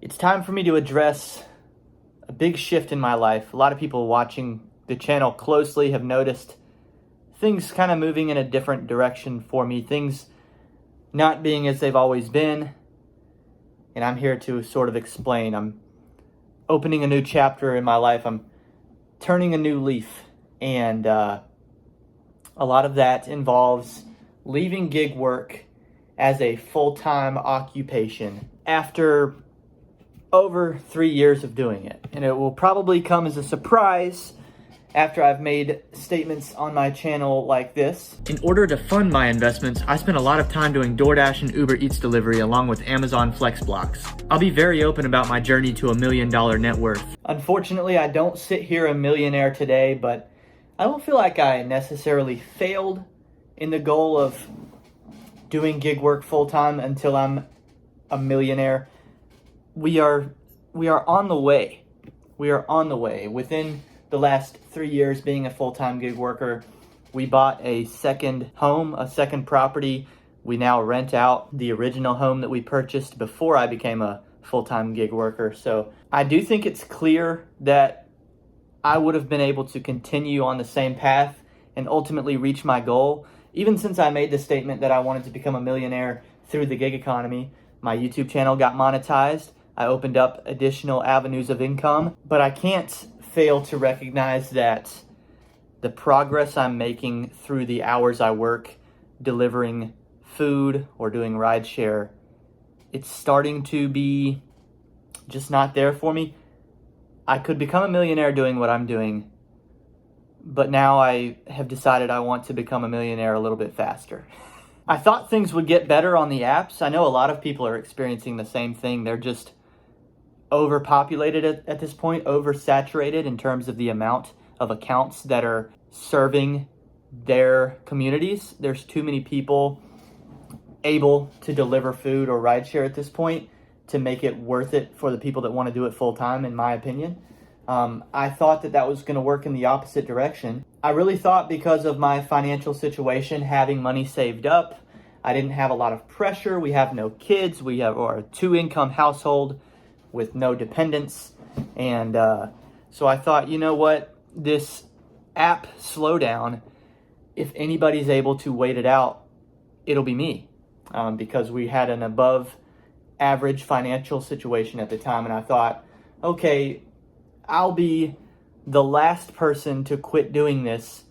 It's time for me to address a big shift in my life. A lot of people watching the channel closely have noticed things kind of moving in a different direction for me, things not being as they've always been. And I'm here to sort of explain. I'm opening a new chapter in my life. I'm turning a new leaf. And a lot of that involves leaving gig work as a full-time occupation after over 3 years of doing it. And it will probably come as a surprise after I've made statements on my channel like this. In order to fund my investments, I spent a lot of time doing DoorDash and Uber Eats delivery along with Amazon Flex Blocks. I'll be very open about my journey to $1 million net worth. Unfortunately, I don't sit here a millionaire today, but I don't feel like I necessarily failed in the goal of doing gig work full-time until I'm a millionaire. We are on the way. We are on the way. Within the last 3 years being a full-time gig worker, we bought a second home, a second property. We now rent out the original home that we purchased before I became a full-time gig worker. So I do think it's clear that I would have been able to continue on the same path and ultimately reach my goal. Even since I made the statement that I wanted to become a millionaire through the gig economy, my YouTube channel got monetized. I opened up additional avenues of income, but I can't fail to recognize that the progress I'm making through the hours I work delivering food or doing rideshare, it's starting to be just not there for me. I could become a millionaire doing what I'm doing, but now I have decided I want to become a millionaire a little bit faster. I thought things would get better on the apps. I know a lot of people are experiencing the same thing. They're just overpopulated at this point, oversaturated in terms of the amount of accounts that are serving their communities. There's too many people able to deliver food or rideshare at this point to make it worth it for the people that want to do it full time, in my opinion. I thought that was going to work in the opposite direction. I really thought because of my financial situation, having money saved up, I didn't have a lot of pressure. We have no kids. We have a 2-income household with no dependents. And so I thought, you know what, this app slowdown, if anybody's able to wait it out, it'll be me. Because we had an above average financial situation at the time. And I thought, okay, I'll be the last person to quit doing this.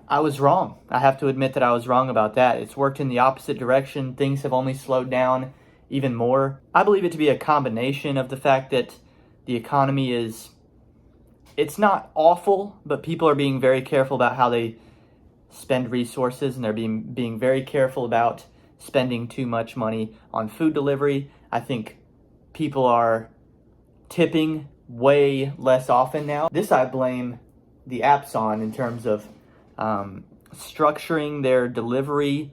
I was wrong. I have to admit that I was wrong about that. It's worked in the opposite direction. Things have only slowed down even more. I believe it to be a combination of the fact that the economy it's not awful, but people are being very careful about how they spend resources, and they're being very careful about spending too much money on food delivery. I think people are tipping way less often now. This I blame the apps on in terms of structuring their delivery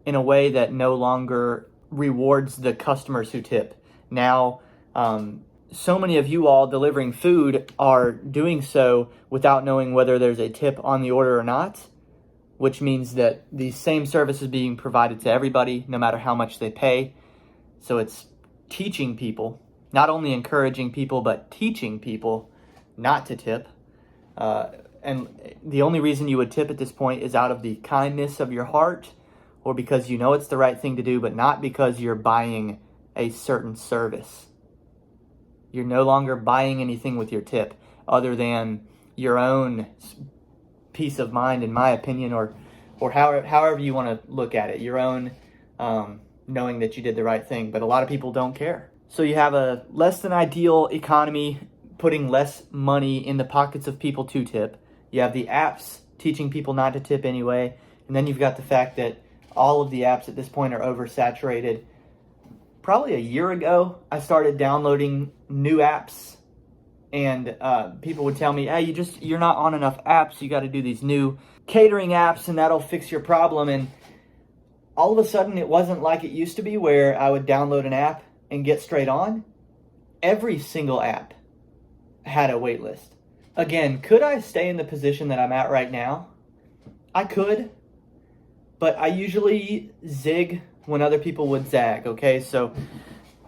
in a way that no longer rewards the customers who tip. Now, so many of you all delivering food are doing so without knowing whether there's a tip on the order or not, which means that the same service is being provided to everybody, no matter how much they pay. So it's teaching people, not only encouraging people, but teaching people not to tip. And the only reason you would tip at this point is out of the kindness of your heart, or because you know it's the right thing to do, but not because you're buying a certain service. You're no longer buying anything with your tip other than your own peace of mind, in my opinion, or however you want to look at it, your own knowing that you did the right thing. But a lot of people don't care. So you have a less than ideal economy putting less money in the pockets of people to tip. You have the apps teaching people not to tip anyway. And then you've got the fact that all of the apps at this point are oversaturated. Probably a year ago, I started downloading new apps, and people would tell me, hey, you're not on enough apps. You got to do these new catering apps and that'll fix your problem. And all of a sudden, it wasn't like it used to be where I would download an app and get straight on. Every single app had a wait list. Again, could I stay in the position that I'm at right now? I could, but I usually zig when other people would zag, okay? So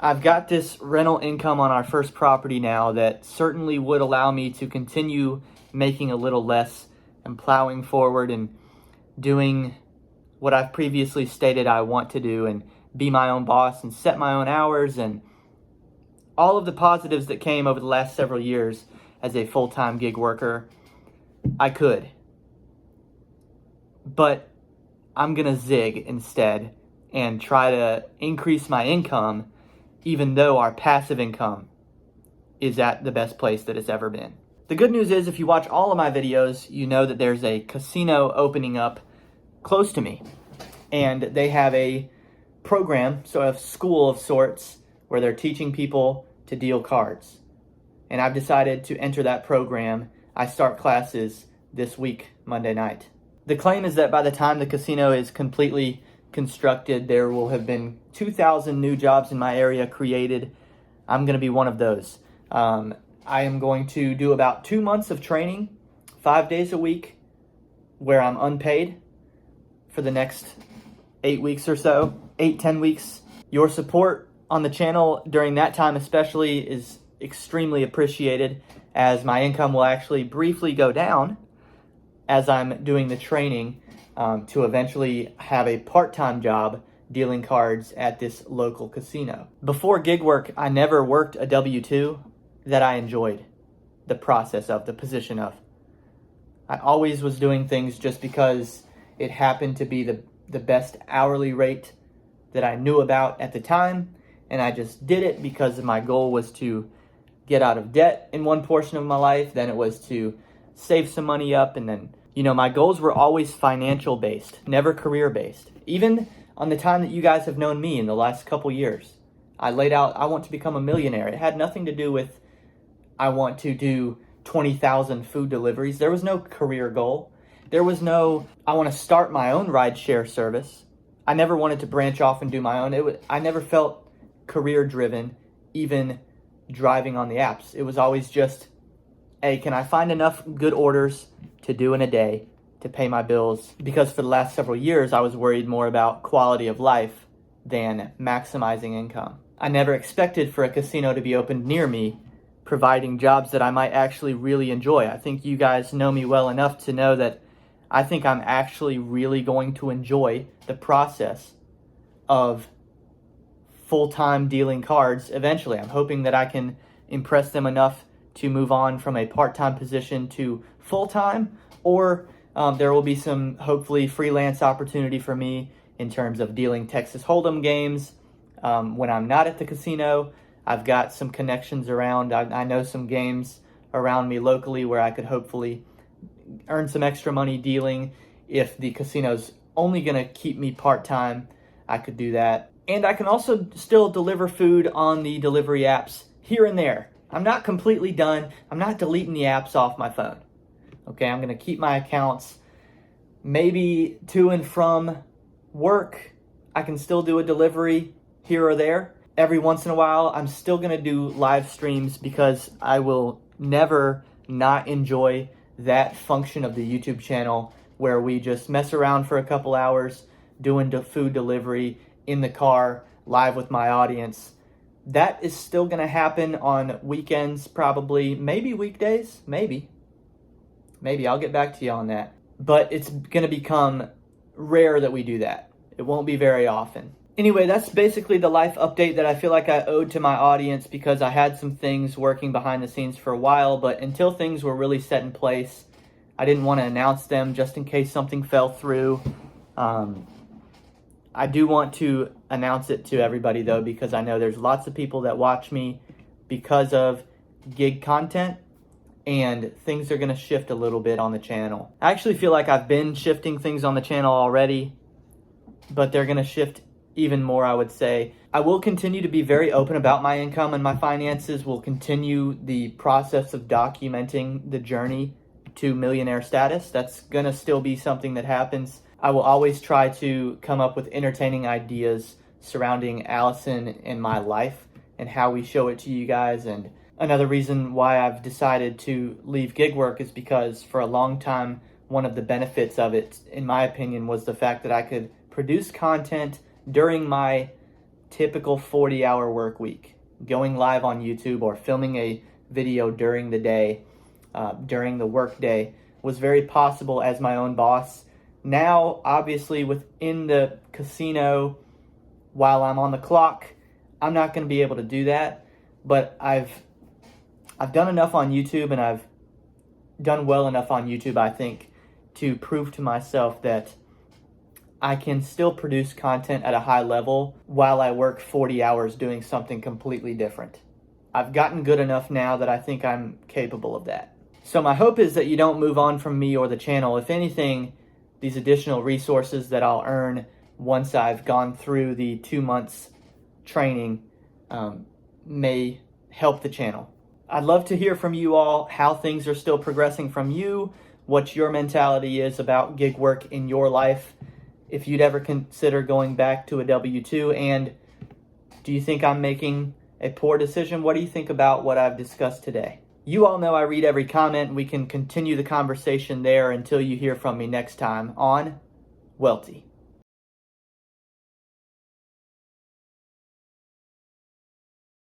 I've got this rental income on our first property now that certainly would allow me to continue making a little less and plowing forward and doing what I've previously stated I want to do and be my own boss and set my own hours and all of the positives that came over the last several years as a full-time gig worker. I could. But I'm going to zig instead and try to increase my income, even though our passive income is at the best place that it's ever been. The good news is, if you watch all of my videos, you know that there's a casino opening up close to me. And they have a program, so a school of sorts, where they're teaching people to deal cards. And I've decided to enter that program. I start classes this week, Monday night. The claim is that by the time the casino is completely constructed, there will have been 2,000 new jobs in my area created. I'm going to be one of those. I am going to do about 2 months of training, 5 days a week, where I'm unpaid for the next 8 weeks or so, 10 weeks. Your support on the channel during that time especially is extremely appreciated, as my income will actually briefly go down as I'm doing the training to eventually have a part-time job dealing cards at this local casino. Before gig work, I never worked a W-2 that I enjoyed the process of, the position of. I always was doing things just because it happened to be the best hourly rate that I knew about at the time, and I just did it because my goal was to get out of debt in one portion of my life, then it was to save some money up, and then, my goals were always financial based, never career based. Even on the time that you guys have known me in the last couple years, I laid out, I want to become a millionaire. It had nothing to do with, I want to do 20,000 food deliveries. There was no career goal. There was no, I want to start my own rideshare service. I never wanted to branch off and do my own. I never felt career driven, even driving on the apps. It was always just, hey, can I find enough good orders to do in a day to pay my bills? Because for the last several years, I was worried more about quality of life than maximizing income. I never expected for a casino to be opened near me, providing jobs that I might actually really enjoy. I think you guys know me well enough to know that I think I'm actually really going to enjoy the process of full-time dealing cards eventually. I'm hoping that I can impress them enough to move on from a part-time position to full-time, or there will be some hopefully freelance opportunity for me in terms of dealing Texas Hold'em games when I'm not at the casino. I've got some connections around. I know some games around me locally where I could hopefully earn some extra money dealing. If the casino's only going to keep me part-time, I could do that. And I can also still deliver food on the delivery apps here and there. I'm not completely done. I'm not deleting the apps off my phone. Okay, I'm going to keep my accounts. Maybe to and from work, I can still do a delivery here or there. Every once in a while, I'm still going to do live streams because I will never not enjoy that function of the YouTube channel where we just mess around for a couple hours doing food delivery in the car, live with my audience. That is still going to happen on weekends, probably, maybe weekdays, maybe. I'll get back to you on that. But it's going to become rare that we do that. It won't be very often. Anyway, that's basically the life update that I feel like I owed to my audience, because I had some things working behind the scenes for a while, but until things were really set in place, I didn't want to announce them just in case something fell through. I do want to announce it to everybody, though, because I know there's lots of people that watch me because of gig content, and things are going to shift a little bit on the channel. I actually feel like I've been shifting things on the channel already, but they're going to shift even more, I would say. I will continue to be very open about my income and my finances. We'll continue the process of documenting the journey to millionaire status. That's going to still be something that happens. I will always try to come up with entertaining ideas surrounding Allison and my life and how we show it to you guys. And another reason why I've decided to leave gig work is because for a long time, one of the benefits of it, in my opinion, was the fact that I could produce content during my typical 40-hour work week, going live on YouTube or filming a video during the day, during the work day, was very possible as my own boss. Now, obviously, within the casino, while I'm on the clock, I'm not going to be able to do that, but I've done enough on YouTube, and I've done well enough on YouTube, I think, to prove to myself that I can still produce content at a high level while I work 40 hours doing something completely different. I've gotten good enough now that I think I'm capable of that. So my hope is that you don't move on from me or the channel. If anything, these additional resources that I'll earn once I've gone through the 2 months training may help the channel. I'd love to hear from you all how things are still progressing from you, what your mentality is about gig work in your life, if you'd ever consider going back to a W-2, and do you think I'm making a poor decision? What do you think about what I've discussed today? You all know I read every comment, and we can continue the conversation there until you hear from me next time on Welty.